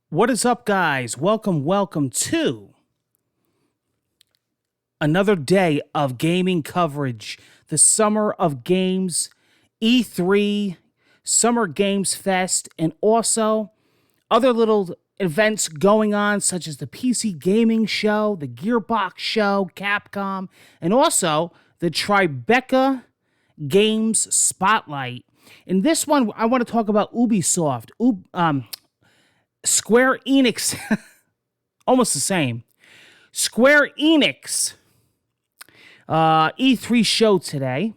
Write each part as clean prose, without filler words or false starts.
What is up, guys? Welcome to another day of gaming coverage. The Summer of Games, E3, Summer Games Fest, and also other little events going on, such as the PC Gaming Show, the Gearbox Show, Capcom, and also the Tribeca Games Spotlight. In this one, I want to talk about Ubisoft, Square Enix, almost the same. Square Enix E3 show today.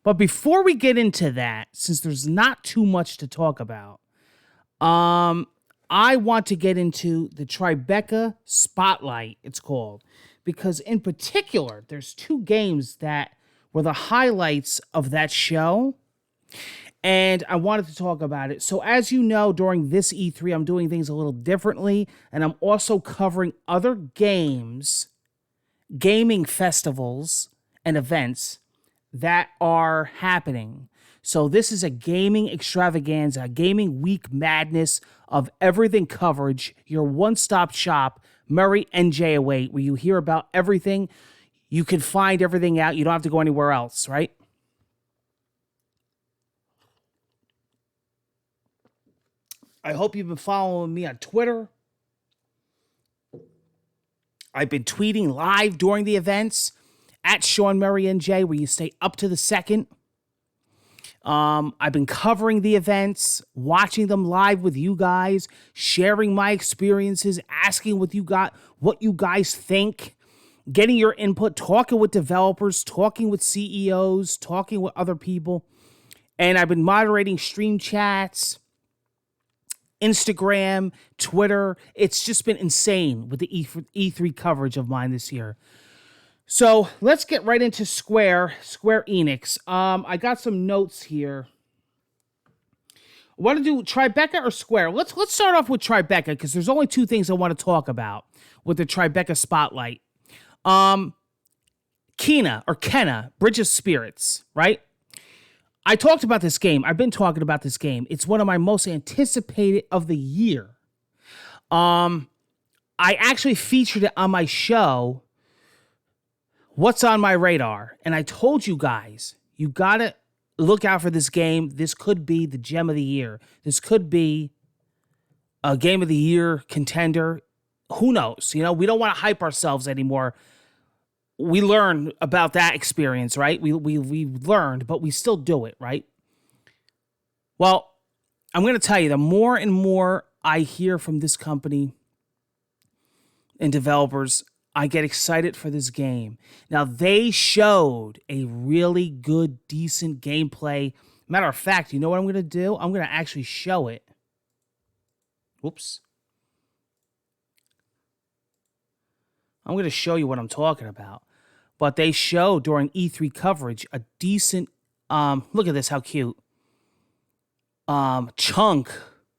But before we get into that, since there's not too much to talk about, I want to get into the Tribeca Spotlight, it's called. Because in particular, there's two games that were the highlights of that show. And I wanted to talk about it. So as you know, during this E3, I'm doing things a little differently. And I'm also covering other games, gaming festivals, and events that are happening. So this is a gaming extravaganza, a gaming week madness of everything coverage, your one-stop shop, Murray NJ Away, where you hear about everything. You can find everything out. You don't have to go anywhere else, right? I hope you've been following me on Twitter. I've been tweeting live during the events at Sean Murray NJ, where you stay up to the second. I've been covering the events, watching them live with you guys, sharing my experiences, asking what you guys think, getting your input, talking with developers, talking with CEOs, talking with other people. And I've been moderating stream chats, Instagram, Twitter. It's just been insane with the E3 coverage of mine this year. So let's get right into Square Enix. I got some notes here. Want to do Tribeca or Square? Let's start off with Tribeca because there's only two things I want to talk about with the Tribeca spotlight. Kenna, Bridge of Spirits, right? I talked about this game. I've been talking about this game. It's one of my most anticipated of the year. I actually featured it on my show, What's on My Radar? And I told you guys, you got to look out for this game. This could be the gem of the year. This could be a game of the year contender. Who knows? You know, we don't want to hype ourselves anymore. We learned about that experience, right? We learned, but we still do it, right? Well, I'm going to tell you, the more and more I hear from this company and developers, I get excited for this game. Now, they showed a really good, decent gameplay. Matter of fact, you know what I'm going to do? I'm going to actually show it. Whoops. I'm going to show you what I'm talking about. But they showed during E3 coverage a decent, look at this, how cute, chunk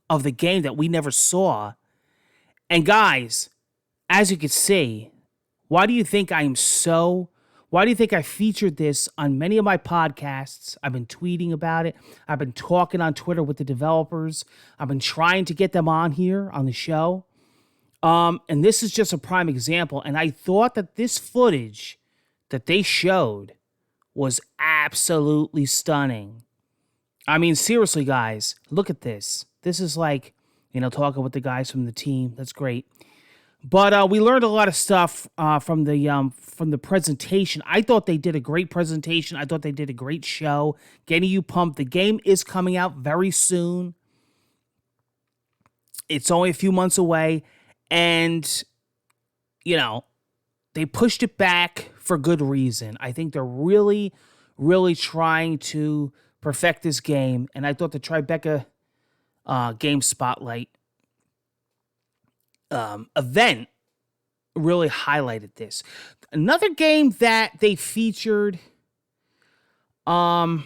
of the game that we never saw. And guys, as you can see, why do you think I featured this on many of my podcasts? I've been tweeting about it. I've been talking on Twitter with the developers. I've been trying to get them on here on the show. And this is just a prime example. And I thought that this footage that they showed was absolutely stunning. I mean, seriously, guys, look at this. This is like, talking with the guys from the team. That's great. But we learned a lot of stuff from the presentation. I thought they did a great presentation. I thought they did a great show, getting you pumped. The game is coming out very soon. It's only a few months away. And, they pushed it back for good reason. I think they're really, really trying to perfect this game. And I thought the Tribeca Game Spotlight event really highlighted this. Another game that they featured that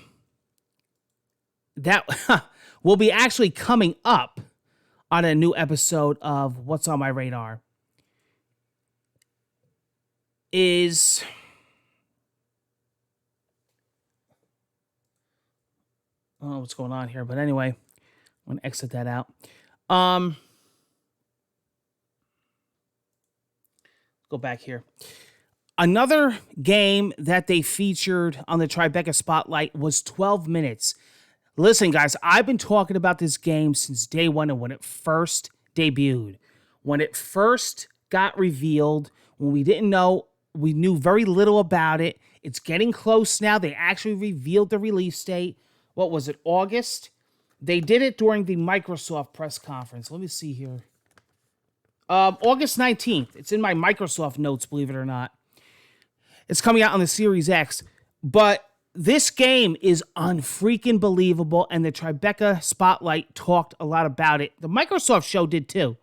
will be actually coming up on a new episode of What's on My Radar is I don't know what's going on here, but anyway, I'm going to exit that out. Um, go back here. Another game that they featured on the Tribeca Spotlight was 12 Minutes. Listen, guys, I've been talking about this game since day one and when it first debuted. When it first got revealed, when we didn't know, we knew very little about it. It's getting close now. They actually revealed the release date. What was it, August? They did it during the Microsoft press conference. Let me see here. August 19th. It's in my Microsoft notes, believe it or not. It's coming out on the Series X. But this game is unfreaking believable, and the Tribeca Spotlight talked a lot about it. The Microsoft show did too.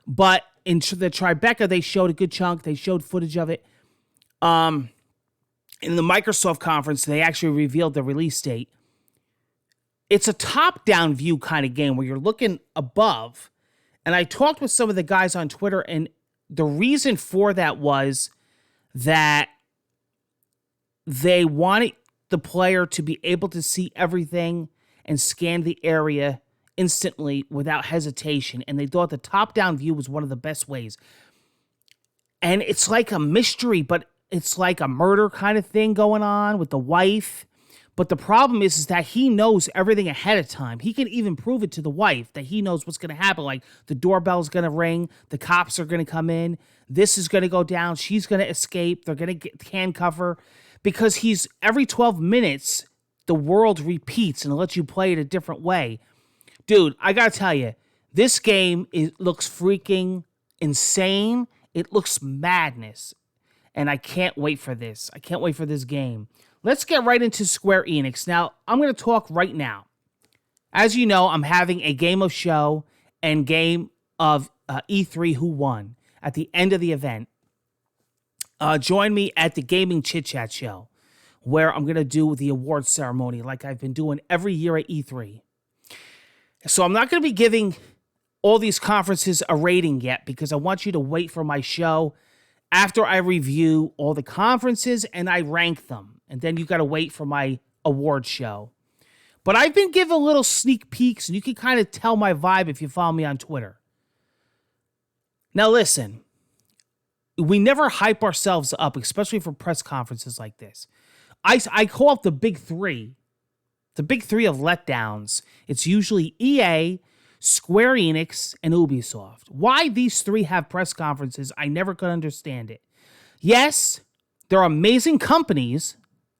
But in the Tribeca, they showed a good chunk. They showed footage of it. In the Microsoft conference, they actually revealed the release date. It's a top-down view kind of game where you're looking above. And I talked with some of the guys on Twitter, and the reason for that was that they wanted the player to be able to see everything and scan the area instantly without hesitation. And they thought the top-down view was one of the best ways. And it's like a mystery, but it's like a murder kind of thing going on with the wife. But the problem is that he knows everything ahead of time. He can even prove it to the wife that he knows what's going to happen. Like the doorbell's going to ring. The cops are going to come in. This is going to go down. She's going to escape. They're going to handcuff her. Because every 12 minutes, the world repeats and lets you play it a different way. Dude, I got to tell you, this game looks freaking insane. It looks madness. And I can't wait for this. I can't wait for this game. Let's get right into Square Enix. Now, I'm going to talk right now. As you know, I'm having a game of show and game of E3 Who Won at the end of the event. Join me at the Gaming Chit Chat show, where I'm going to do the awards ceremony like I've been doing every year at E3. So I'm not going to be giving all these conferences a rating yet because I want you to wait for my show after I review all the conferences and I rank them. And then you got to wait for my award show. But I've been giving little sneak peeks, and you can kind of tell my vibe if you follow me on Twitter. Now listen. We never hype ourselves up, especially for press conferences like this. I call it the big three. The big three of letdowns. It's usually EA, Square Enix, and Ubisoft. Why these three have press conferences, I never could understand it. Yes, they're amazing companies.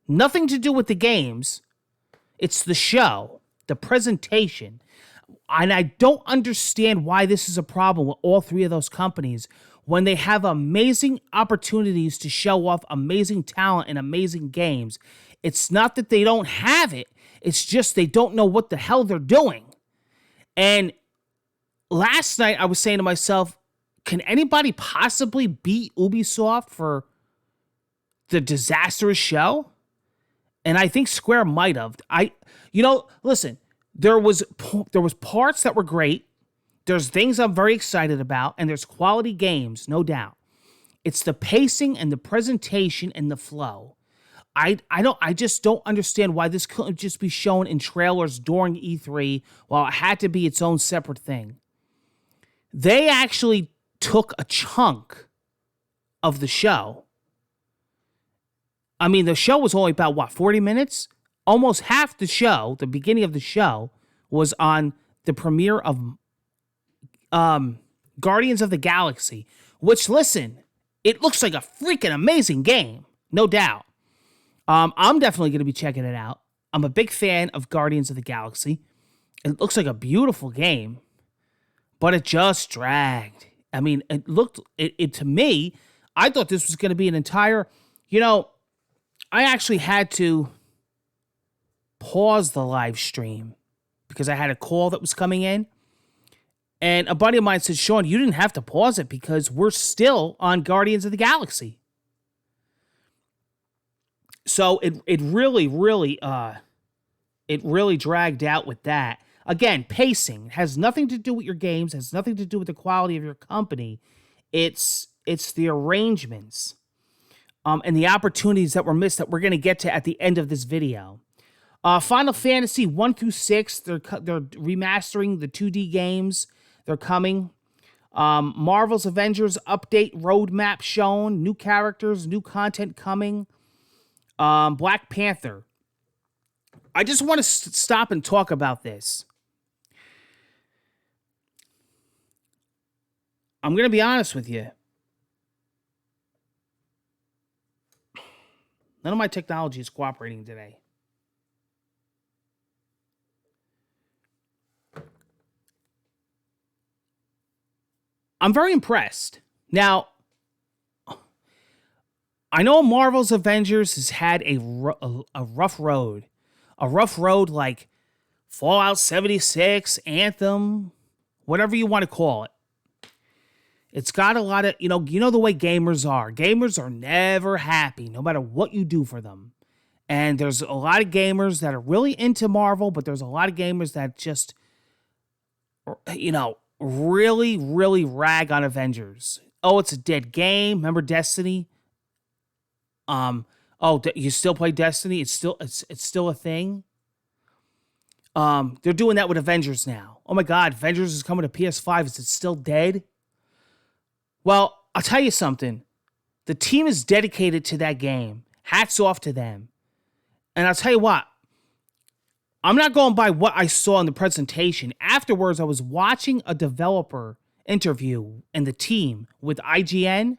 Nothing to do with the games. It's the show, the presentation. And I don't understand why this is a problem with all three of those companies when they have amazing opportunities to show off amazing talent and amazing games. It's not that they don't have it. It's just they don't know what the hell they're doing. And last night I was saying to myself, can anybody possibly beat Ubisoft for the disastrous show? And I think Square might have. Listen, there was parts that were great. There's things I'm very excited about, and there's quality games, no doubt. It's the pacing and the presentation and the flow. I just don't understand why this couldn't just be shown in trailers during E3 while it had to be its own separate thing. They actually took a chunk of the show. I mean, the show was only about, 40 minutes? Almost half the show, the beginning of the show, was on the premiere of Guardians of the Galaxy, which, listen, it looks like a freaking amazing game, no doubt. I'm definitely going to be checking it out. I'm a big fan of Guardians of the Galaxy. It looks like a beautiful game, but it just dragged. I mean, it to me, I thought this was going to be an entire, I actually had to pause the live stream because I had a call that was coming in. And a buddy of mine said, Sean, you didn't have to pause it because we're still on Guardians of the Galaxy. So it really dragged out with that. Again, pacing has nothing to do with your games, has nothing to do with the quality of your company. It's the arrangements and the opportunities that were missed that we're going to get to at the end of this video. Final Fantasy 1 through 6, they're remastering the 2D games. They're coming. Marvel's Avengers update roadmap shown. New characters, new content coming. Black Panther. I just want to stop and talk about this. I'm going to be honest with you. None of my technology is cooperating today. I'm very impressed. Now, I know Marvel's Avengers has had a rough road. A rough road like Fallout 76, Anthem, whatever you want to call it. It's got a lot of, you know the way gamers are. Gamers are never happy, no matter what you do for them. And there's a lot of gamers that are really into Marvel, but there's a lot of gamers that just, really, really rag on Avengers. Oh, it's a dead game. Remember Destiny? You still play Destiny? It's still a thing. They're doing that with Avengers now. Oh my God, Avengers is coming to PS5. Is it still dead? Well, I'll tell you something. The team is dedicated to that game. Hats off to them. And I'll tell you what. I'm not going by what I saw in the presentation. Afterwards, I was watching a developer interview and the team with IGN.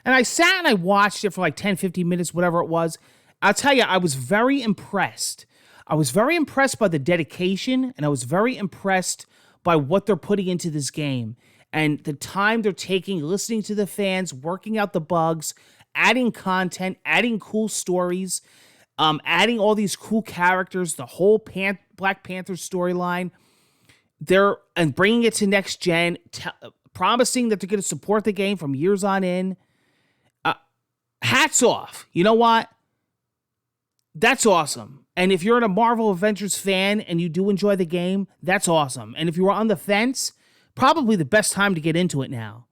And I sat and I watched it for like 10, 15 minutes, whatever it was. I'll tell you, I was very impressed. I was very impressed by the dedication, and I was very impressed by what they're putting into this game. And the time they're taking, listening to the fans, working out the bugs, adding content, adding cool stories, adding all these cool characters, the whole Black Panther storyline. And bringing it to next gen, promising that they're going to support the game from years on in. Hats off. You know what? That's awesome. And if you're a Marvel Avengers fan and you do enjoy the game, that's awesome. And if you were on the fence, probably the best time to get into it now.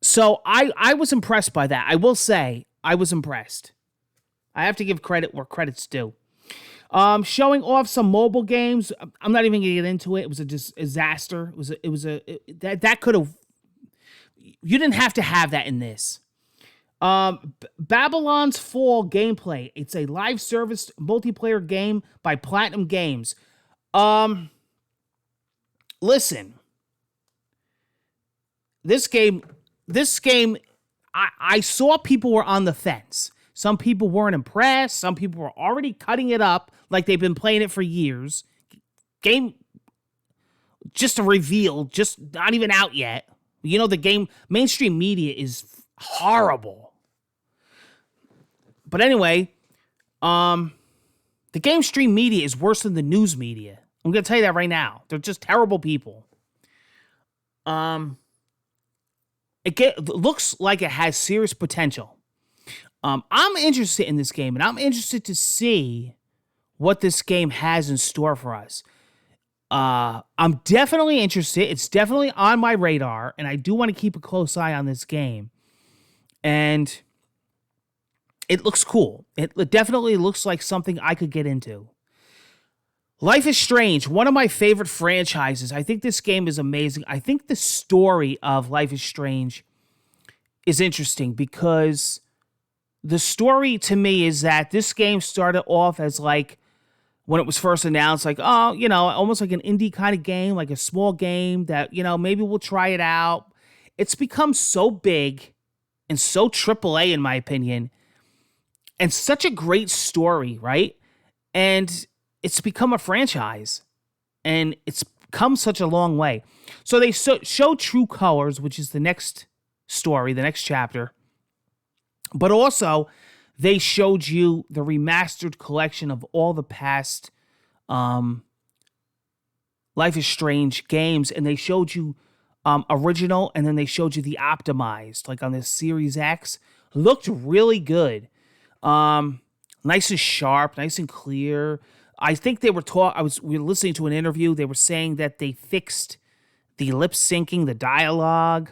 So I was impressed by that. I will say I was impressed. I have to give credit where credit's due. Showing off some mobile games. I'm not even gonna get into it. It was a disaster. That could have. You didn't have to have that in this. Babylon's Fall gameplay. It's a live service multiplayer game by Platinum Games. Listen. This game, I saw people were on the fence. Some people weren't impressed. Some people were already cutting it up like they've been playing it for years. Game, just a reveal, just not even out yet. The game, mainstream media is horrible. But anyway, the mainstream media is worse than the news media. I'm going to tell you that right now. They're just terrible people. It looks like it has serious potential. I'm interested in this game, and I'm interested to see what this game has in store for us. I'm definitely interested. It's definitely on my radar, and I do want to keep a close eye on this game. And it looks cool. It definitely looks like something I could get into. Life is Strange, one of my favorite franchises. I think this game is amazing. I think the story of Life is Strange is interesting because the story to me is that this game started off as like, when it was first announced, like, almost like an indie kind of game, like a small game that, maybe we'll try it out. It's become so big and so AAA, in my opinion, and such a great story, right? And it's become a franchise, and it's come such a long way. So they show True Colors, which is the next story, the next chapter. But also, they showed you the remastered collection of all the past Life is Strange games, and they showed you original, and then they showed you the optimized, like on the Series X. Looked really good. Nice and sharp, nice and clear. I think they were we were listening to an interview. They were saying that they fixed the lip syncing, the dialogue.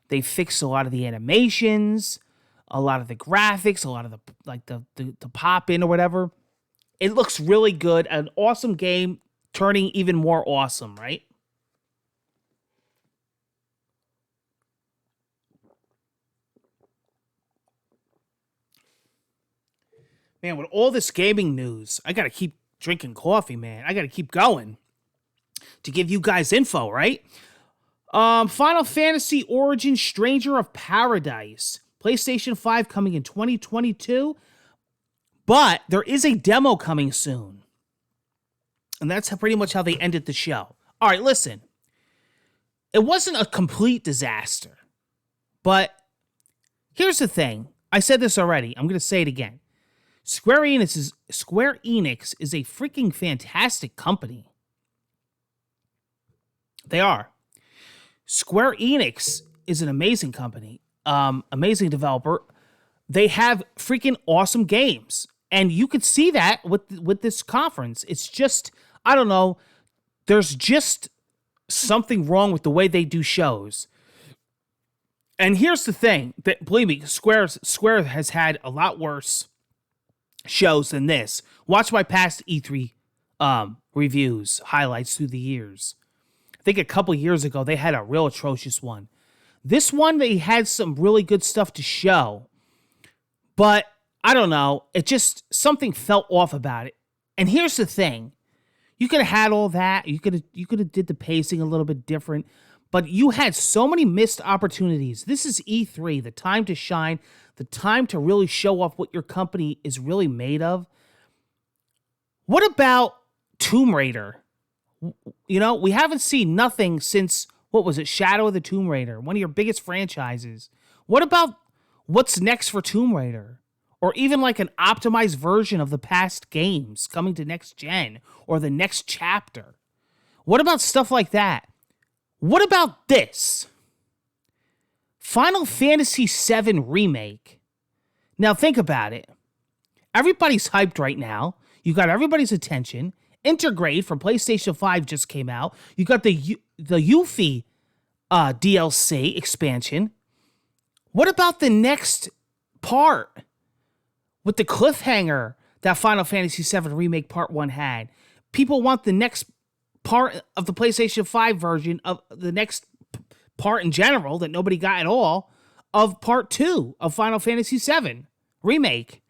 They fixed a lot of the animations, a lot of the graphics, a lot of the pop in or whatever. It looks really good. An awesome game turning even more awesome, right? Man, with all this gaming news, I got to keep drinking coffee, man. I got to keep going to give you guys info, right? Final Fantasy Origin Stranger of Paradise. PlayStation 5 coming in 2022. But there is a demo coming soon. And that's pretty much how they ended the show. All right, listen. It wasn't a complete disaster. But here's the thing. I said this already. I'm going to say it again. Square Enix is a freaking fantastic company. They are. Square Enix is an amazing company. Amazing developer. They have freaking awesome games. And you could see that with this conference. It's just, I don't know, there's just something wrong with the way they do shows. And here's the thing, that believe me, Square has had a lot worse shows than this. Watch my past E3 reviews, highlights through the years. I think a couple years ago, they had a real atrocious one. This one, they had some really good stuff to show. But, I don't know, it just, something felt off about it. And here's the thing. You could have had all that. You could have did the pacing a little bit different. But you had so many missed opportunities. This is E3, the time to shine, the time to really show off what your company is really made of. What about Tomb Raider? You know, we haven't seen nothing since, what was it, Shadow of the Tomb Raider, one of your biggest franchises. What about what's next for Tomb Raider? Or even like an optimized version of the past games coming to next gen or the next chapter. What about stuff like that? What about this? Final Fantasy VII Remake. Now think about it. Everybody's hyped right now. You got everybody's attention. Intergrade from PlayStation 5 just came out. You got the Yuffie DLC expansion. What about the next part? With the cliffhanger that Final Fantasy VII Remake Part 1 had. People want the next part of the PlayStation 5 version of the next part in general that nobody got at all of Part 2 of Final Fantasy VII Remake.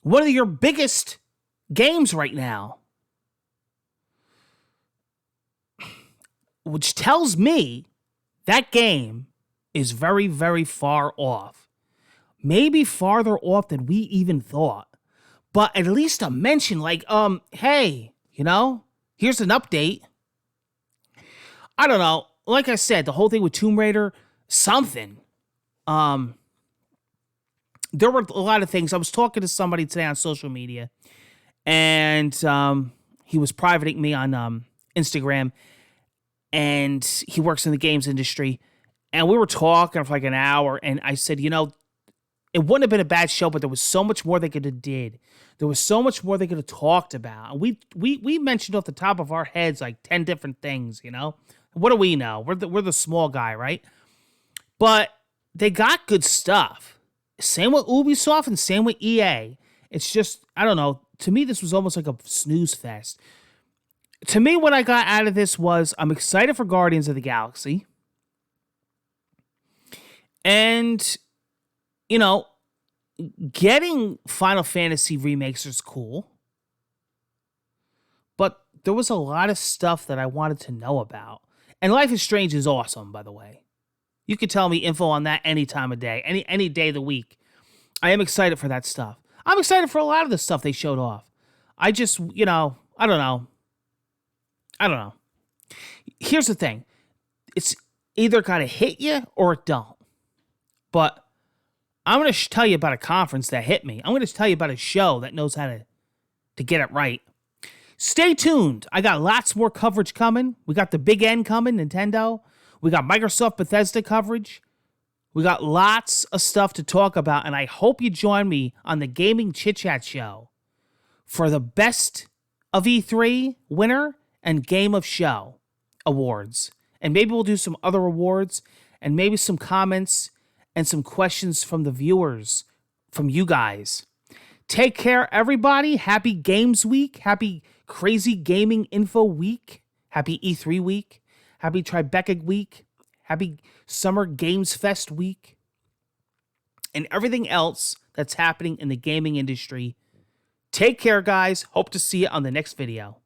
One of your biggest games right now. Which tells me that game is very, very far off. Maybe farther off than we even thought. But at least a mention like, hey, you know, here's an update. I don't know. Like I said, the whole thing with Tomb Raider, something. There were a lot of things. I was talking to somebody today on social media, and he was privating me on Instagram, and he works in the games industry. And we were talking for like an hour, and I said, you know, it wouldn't have been a bad show, but there was so much more they could have did. There was so much more they could have talked about. We mentioned off the top of our heads like 10 different things, you know? What do we know? We're the small guy, right? But they got good stuff. Same with Ubisoft and same with EA. It's just, I don't know. To me, this was almost like a snooze fest. To me, what I got out of this was I'm excited for Guardians of the Galaxy. And you know, getting Final Fantasy remakes is cool, but there was a lot of stuff that I wanted to know about. And Life is Strange is awesome, by the way. You can tell me info on that any time of day, any day of the week. I am excited for that stuff. I'm excited for a lot of the stuff they showed off. I just, you know, I don't know. Here's the thing. It's either got to hit you or it don't. But I'm going to tell you about a conference that hit me. I'm going to tell you about a show that knows how to get it right. Stay tuned. I got lots more coverage coming. We got the Big N coming, Nintendo. We got Microsoft Bethesda coverage. We got lots of stuff to talk about, and I hope you join me on the Gaming Chit Chat Show for the Best of E3 winner and Game of Show awards. And maybe we'll do some other awards and maybe some comments and some questions from the viewers, from you guys. Take care, everybody. Happy Games Week. Happy Crazy Gaming Info Week. Happy E3 Week. Happy Tribeca Week. Happy Summer Games Fest Week. And everything else that's happening in the gaming industry. Take care, guys. Hope to see you on the next video.